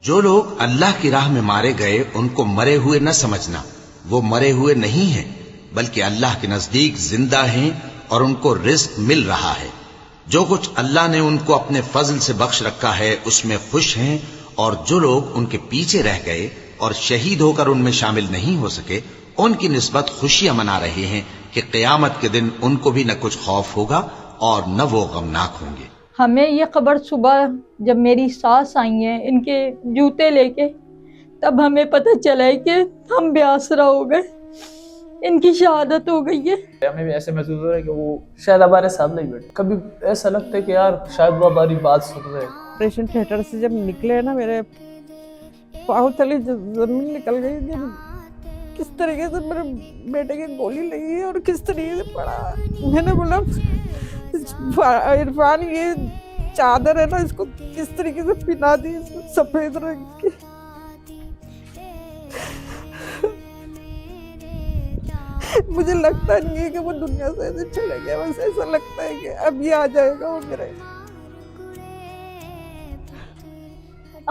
जो लोग अल्लाह की राह में मारे गए उनको मरे हुए न समझना, वो मरे हुए नहीं हैं, बल्कि अल्लाह के नजदीक जिंदा हैं और उनको रिज्क मिल रहा है। जो कुछ अल्लाह ने उनको अपने फजल से बख्श रखा है उसमें खुश हैं, और जो लोग उनके पीछे रह गए और शहीद होकर उनमें शामिल नहीं हो सके, उनकी निस्बत खुशियां मना रहे हैं कि क़यामत के दिन उनको भी न कुछ खौफ होगा और न वो गमनाक होंगे। हमें ये खबर सुबह जब मेरी सास आई है इनके जूते लेके, तब हमें पता चला है कि हम बेआसरा हो गए, इनकी शहादत हो गई है। हमें भी ऐसे महसूस हो रहा है कि वो शायद हमारे सामने ही बैठे। कभी ऐसा लगता है कि यार शायद वो हमारी बात सुन रहे हैं। ऑपरेशन थिएटर से जब निकले ना, मेरे पाँव तले जमीन निकल गई कि किस तरीके से मेरे बेटे की गोली लगी है और किस तरीके से पड़ा। मैंने बोला इरफान, ये चादर है ना, इसको किस तरीके से पिना दी सफेद रंग की। मुझे लगता नहीं है कि वो दुनिया से ऐसे चले गया, बस ऐसा लगता है कि अब ये आ जाएगा वो मेरे।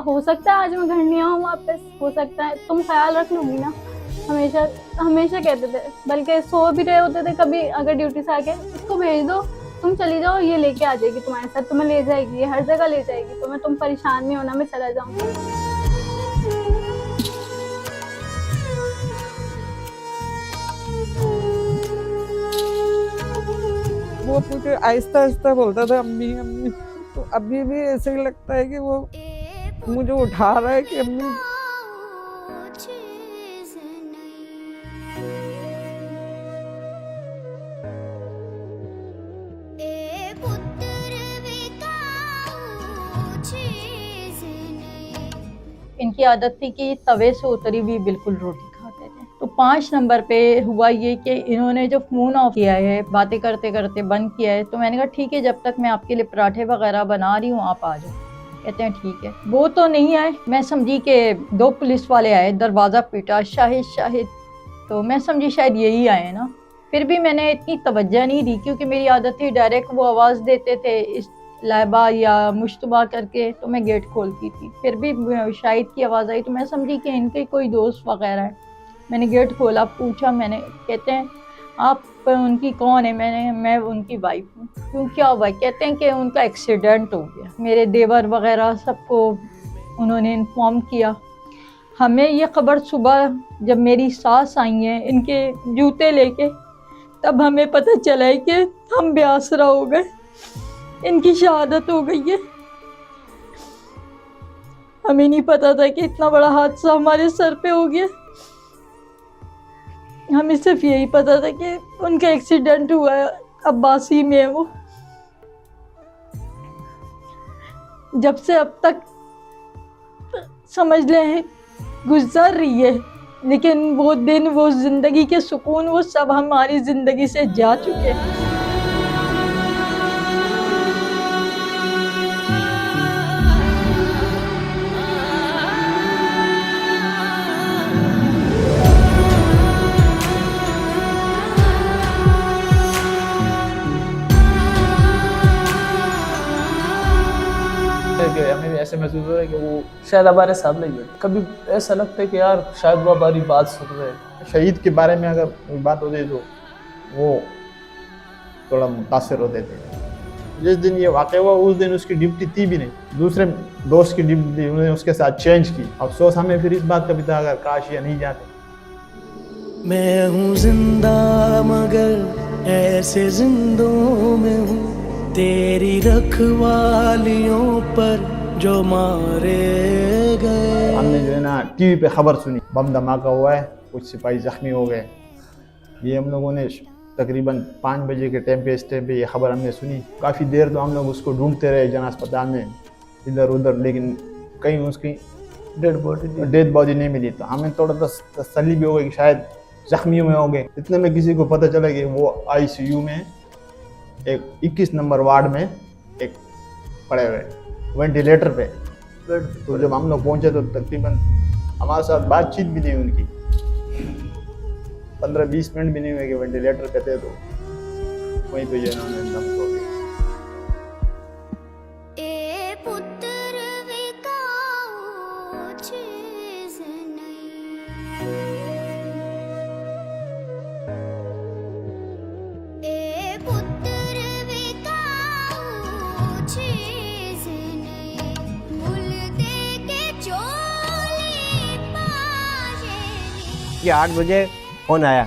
हो सकता है आज मैं घर नहीं आऊँ वापस, हो सकता है, तुम ख्याल रख लूंगी ना। हमेशा हमेशा कहते थे, बल्कि सो भी रहे होते थे कभी, अगर ड्यूटी से आके इसको भेज दो, तुम चली जाओ, ये लेके आ जाएगी तुम्हारे साथ, तुम्हें ले जाएगी, ये हर जगह ले जाएगी तुम्हें, तुम परेशान नहीं होना, मैं चला जाऊंगी। वो मुझे आहिस्ता आहिस्ता बोलता था अम्मी अम्मी, तो अभी भी ऐसे ही लगता है कि वो मुझे उठा रहा है कि अम्मी। इनकी आदत थी कि तवे से उतरी हुई बिल्कुल रोटी खाते थे। तो 5 नंबर पे हुआ ये कि इन्होंने जो फ़ोन ऑफ किया है, बातें करते करते बंद किया है, तो मैंने कहा ठीक है, जब तक मैं आपके लिए पराठे वगैरह बना रही हूँ आप आ जाओ। कहते हैं ठीक है। वो तो नहीं आए, मैं समझी कि 2 पुलिस वाले आए, दरवाज़ा पीटा, शाहिद शाहिद, तो मैं समझी शायद यही आए ना। फिर भी मैंने इतनी तवज्जो नहीं दी, क्योंकि मेरी आदत थी डायरेक्ट वो आवाज़ देते थे इस लाइबा या मुश्तबा करके, तो मैं गेट खोलती थी। फिर भी शाहिद की आवाज़ आई तो मैं समझी कि इनके कोई दोस्त वगैरह है। मैंने गेट खोला, पूछा, मैंने, कहते हैं आप उनकी कौन है? मैं उनकी वाइफ हूँ। क्यों, क्या हुआ? कहते हैं कि उनका एक्सीडेंट हो गया। मेरे देवर वगैरह सबको उन्होंने इन्फॉर्म किया। हमें ये खबर सुबह जब मेरी सास आई हैं इनके जूते लेके, तब हमें पता चला है कि हम बेआसरा हो गए, इनकी शहादत हो गई है। हमें नहीं पता था कि इतना बड़ा हादसा हमारे सर पे हो गया। हमें सिर्फ यही पता था कि उनका एक्सीडेंट हुआ है, अब्बासी में है वो। जब से अब तक समझ लें गुजर रही है, लेकिन वो दिन, वो जिंदगी के सुकून, वो सब हमारी जिंदगी से जा चुके हैं। हमें भी ऐसे महसूस हो रहा है कि वो शायद हमारे सामने ही बैठे। कभी ऐसा लगता है कि यार शायद वो हमारी बात सुन रहे हैं। शहीद के बारे में अगर बात होती है तो वो थोड़ा मुतासर होते थे। जिस दिन ये वाक़या हुआ उस दिन उसकी ड्यूटी थी भी नहीं, दूसरे दोस्त की ड्यूटी थी, उन्होंने उसके साथ चेंज की। अफसोस हमें फिर इस बात का भी था, अगर काश ये नहीं जाते। मैं हूँ जिंदा मगर ऐसे जिंदों में हूँ, तेरी रखवालियों पर जो मारे गए। हमने जो है ना टीवी पे खबर सुनी, बम धमाका हुआ है, कुछ सिपाही जख्मी हो गए। ये हम लोगों ने तकरीबन 5 बजे के टाइम पे, इस टाइम पे ये खबर हमने सुनी। काफ़ी देर तो हम लोग उसको ढूंढते रहे जन अस्पताल में, इधर उधर, लेकिन कहीं उसकी डेड बॉडी नहीं मिली। तो हमें थोड़ा तसल्ली भी हो गई कि शायद जख्मियों में हो गए। इतने में किसी को पता चला कि वो ICU में एक 21 नंबर वार्ड में एक पड़े हुए वेंटिलेटर पे। तो जब हम लोग पहुंचे तो तकरीबन हमारे साथ बातचीत भी नहीं उनकी, 15-20 मिनट भी नहीं हुए कि वेंटिलेटर पे थे। तो वहीं तो ये उन्होंने दम तोड़ दिया। कि 8 बजे फ़ोन आया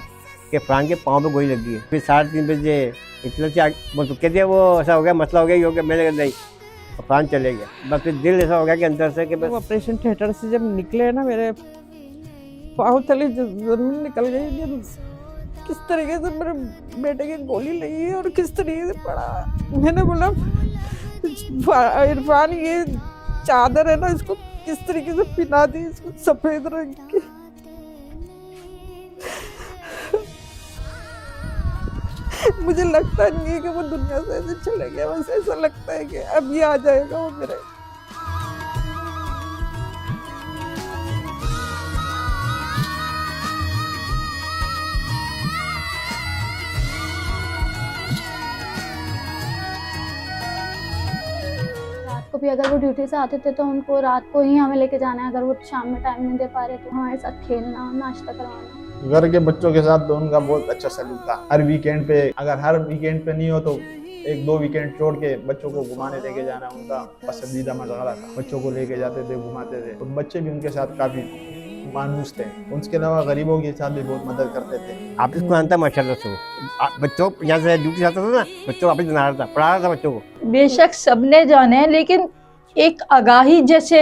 कि फरहान के पाँव पे गोली लगी है। फिर 3:30 बजे इतना से कहते वो ऐसा हो गया, मसला हो गया, ये हो गया। मैंने कहा नहीं, फरहान चले गया। बस फिर दिल ऐसा हो गया कि अंदर से कि बस। ऑपरेशन थिएटर से जब निकले ना, मेरे पाँव तले जमीन निकल गई कि किस तरीके से मेरे बेटे की गोली लगी है और किस तरीके से पड़ा। मैंने बोला इरफान, ये चादर है ना, इसको किस तरीके से पिना दी, इसको सफेद रंग की। मुझे लगता नहीं है कि वो दुनिया से ऐसे चले गया, बस ऐसा लगता है कि अब ये आ जाएगा वो मेरे। रात को भी अगर वो ड्यूटी से आते थे तो उनको रात को ही हमें लेके जाना है। अगर वो शाम में टाइम नहीं दे पा रहे तो हमारे साथ खेलना, नाश्ता करवाना। घर के बच्चों के साथ तो उनका बहुत अच्छा सलूक था। हर वीकेंड पे, अगर हर वीकेंड पे नहीं हो तो 1-2 वीकेंड छोड़ के बच्चों को घुमाने लेके जाना उनका पसंदीदा मशगला था। बच्चों को लेके जाते थे, घुमाते थे, तो बच्चे भी उनके साथ काफी मानूस थे। उसके अलावा गरीबों के साथ भी बहुत मदद करते थे। आप इसको जानता माशाल्लाह से बच्चों यहाँ से ड्यूटी जाता था ना, बच्चों वापस बना रहा था, पढ़ा रहा था बच्चों को। बेशक सबने जाने, लेकिन एक आगाही जैसे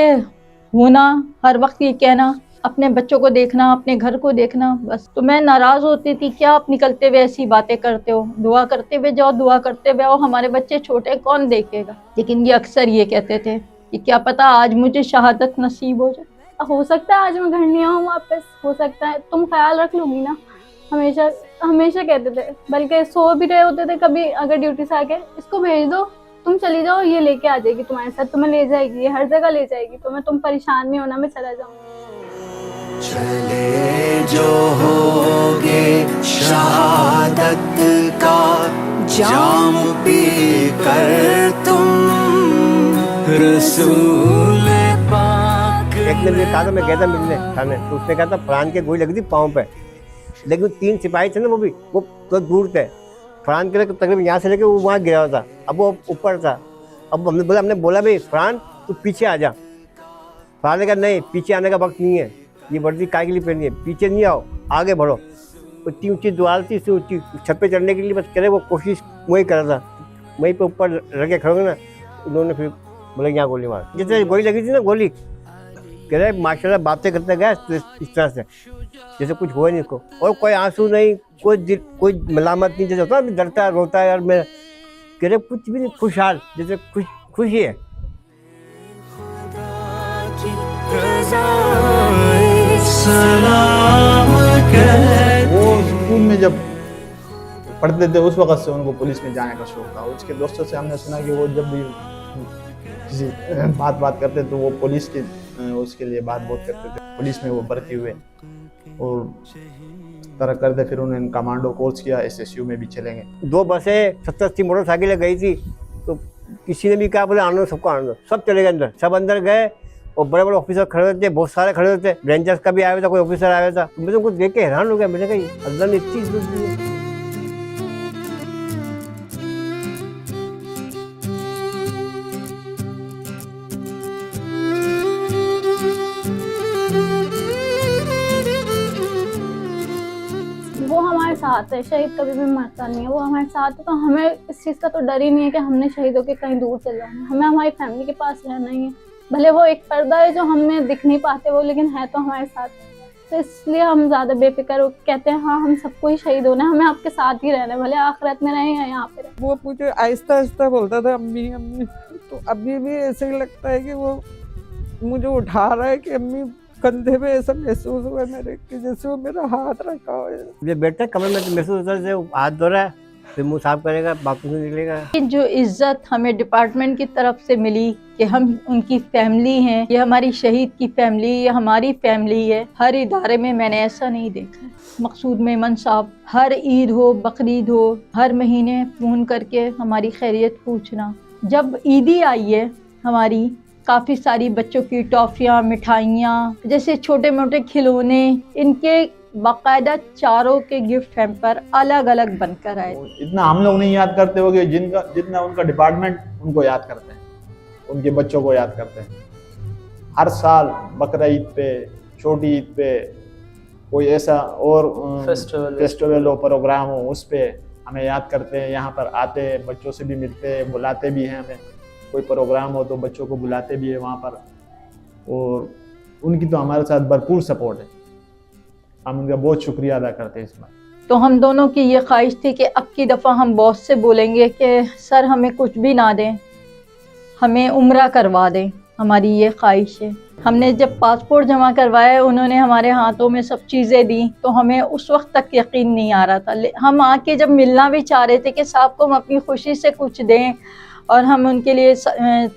होना, हर वक्त ये कहना अपने बच्चों को देखना, अपने घर को देखना, बस। तो मैं नाराज होती थी, क्या आप निकलते हुए ऐसी बातें करते हो, दुआ करते हुए जाओ, दुआ करते हुए आओ, हमारे बच्चे छोटे कौन देखेगा। लेकिन ये अक्सर ये कहते थे कि क्या पता आज मुझे शहादत नसीब हो जाए। हो सकता है आज मैं घर नहीं आऊँ वापस, हो सकता है, तुम ख्याल रख लूंगी ना। हमेशा हमेशा कहते थे, बल्कि सो भी रहे होते थे कभी अगर ड्यूटी से आके, इसको भेज दो, तुम चली जाओ, ये लेके आ जाएगी तुम्हारे साथ, तुम्हें ले जाएगी, ये हर जगह ले जाएगी तुम्हें, तुम परेशान नहीं होना, मैं चला जाऊंगी। चले जो होगे शहादत का जाम पी कर तुम रसूल पाक। एक ने मुझे कहा था, मैं गया था मिलने थाने, तो उसने कहा था फरहान के गोली लगी थी पाँव पे, लेकिन 3 सिपाही थे ना, वो तो दूर थे। फरहान के लिए तकरीबन यहाँ से लेके वो वहाँ गिरा था, अब वो ऊपर था। अब हमने बोला भाई फरहान तू पीछे आ जा। फरहान ने कहा नहीं, पीछे आने का वक्त नहीं है, ये वर्दी काय के लिए पहनी है, पीछे नहीं आओ, आगे बढ़ो। इतनी ऊंची दीवार थी, इससे ऊंची छत पे चढ़ने के लिए बस करे वो कोशिश वही कर रहा था। वहीं पे ऊपर रखे खड़े ना, उन्होंने फिर बोले यहाँ गोली मार। जैसे गोली लगी थी ना, गोली कह रहे माशाल्लाह बातें करते गए इस तरह से जैसे कुछ हुआ नहीं इसको, और कोई आंसू नहीं, कोई मलामत नहीं, जैसे होता है डरता है, रोता है, और मैं कह रहे कुछ भी नहीं, खुशहाल, जैसे खुशी है। वो स्कूल में जब पढ़ते थे उस वक्त से उनको पुलिस में जाने का शौक था। उसके दोस्तों से हमने सुना कि वो जब भी किसी बात करते तो वो पुलिस के उसके लिए बात बहुत करते थे। पुलिस में वो भर्ती हुए और तरह करते, फिर उन्होंने कमांडो कोर्स किया, SSU में भी चलेंगे। 2 बसें 70-80 मोटरसाइकिलें गई थी, तो किसी ने भी कहा बोले आनंद, सबको आनंद, सब चले गए अंदर। सब अंदर गए और बड़े बड़े ऑफिसर खड़े थे, बहुत सारे खड़े थे, रेंजर्स का भी आया हुआ था, कोई ऑफिसर आया हुआ था। मैं उनको देख के हैरान हो गया, मैंने कहा अल्लाह ने इतनी इज्जत दी है। वो हमारे साथ है, शहीद कभी भी मरता नहीं है, वो हमारे साथ है। तो हमें इस चीज़ का तो डर ही नहीं है कि हमने शहीद होकर कहीं दूर चल जाना है। हमें हमारी फैमिली के पास रहना ही है, भले वो एक पर्दा है जो हमने दिख नहीं पाते वो, लेकिन है तो हमारे साथ। तो इसलिए हम ज़्यादा बेफिक्र हो कहते हैं हाँ हम सबको ही शहीद होना है, हमें आपके साथ ही रहना है, भले आखिरत में रहे या यहाँ पे रहे। वो मुझे आहिस्ता आहिस्ता बोलता था अम्मी अम्मी, तो अभी भी ऐसे ही लगता है कि वो मुझे उठा रहा है, कि अम्मी कंधे पे ऐसा महसूस हुआ मेरे कि जैसे वो मेरा हाथ रखा हो। ये बेटा कमर में महसूस होता है, हाथ धो रहा है, फिर मुँह साफ करेगा, बाथरूम से निकलेगा। जो इज्जत हमें डिपार्टमेंट की तरफ से मिली कि हम उनकी फैमिली हैं, ये हमारी शहीद की फैमिली, ये हमारी फैमिली है, हर इदारे में मैंने ऐसा नहीं देखा। मकसूद मेमन साहब हर ईद हो, बकरीद हो, हर महीने फ़ोन करके हमारी खैरियत पूछना। जब ईदी आई है हमारी, काफ़ी सारी बच्चों की टॉफ़ियाँ, मिठाइयाँ, जैसे छोटे मोटे खिलौने, इनके बाकायदा चारों के गिफ्ट हैम्पर अलग अलग बनकर आए। इतना हम लोग नहीं याद करते होंगे जितना उनका डिपार्टमेंट उनको याद करते हैं, उनके बच्चों को याद करते हैं। हर साल बकरा ईद पे, छोटी ईद पे, कोई ऐसा और फेस्टिवल हो, प्रोग्राम हो, उस पर हमें याद करते हैं, यहाँ पर आते हैं, बच्चों से भी मिलते हैं, बुलाते भी हैं हमें। कोई प्रोग्राम हो तो बच्चों को बुलाते भी है वहाँ पर, और उनकी तो हमारे साथ भरपूर सपोर्ट है। हम उनका बहुत शुक्रिया अदा करते हैं इस बार। तो हम दोनों की ये ख्वाहिश थी कि अब की दफ़ा हम बॉस से बोलेंगे कि सर हमें कुछ भी ना दें, हमें उम्रा करवा दें, हमारी ये ख्वाहिश है। हमने जब पासपोर्ट जमा करवाया, उन्होंने हमारे हाथों में सब चीज़ें दी, तो हमें उस वक्त तक यकीन नहीं आ रहा था। हम आके जब मिलना भी चाह रहे थे कि साहब को हम अपनी खुशी से कुछ दें और हम उनके लिए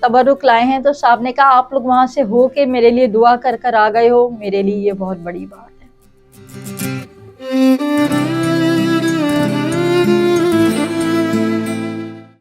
तबरुक लाए हैं, तो साहब ने कहा आप लोग वहाँ से हो के मेरे लिए दुआ कर कर आ गए हो, मेरे लिए ये बहुत बड़ी बात है।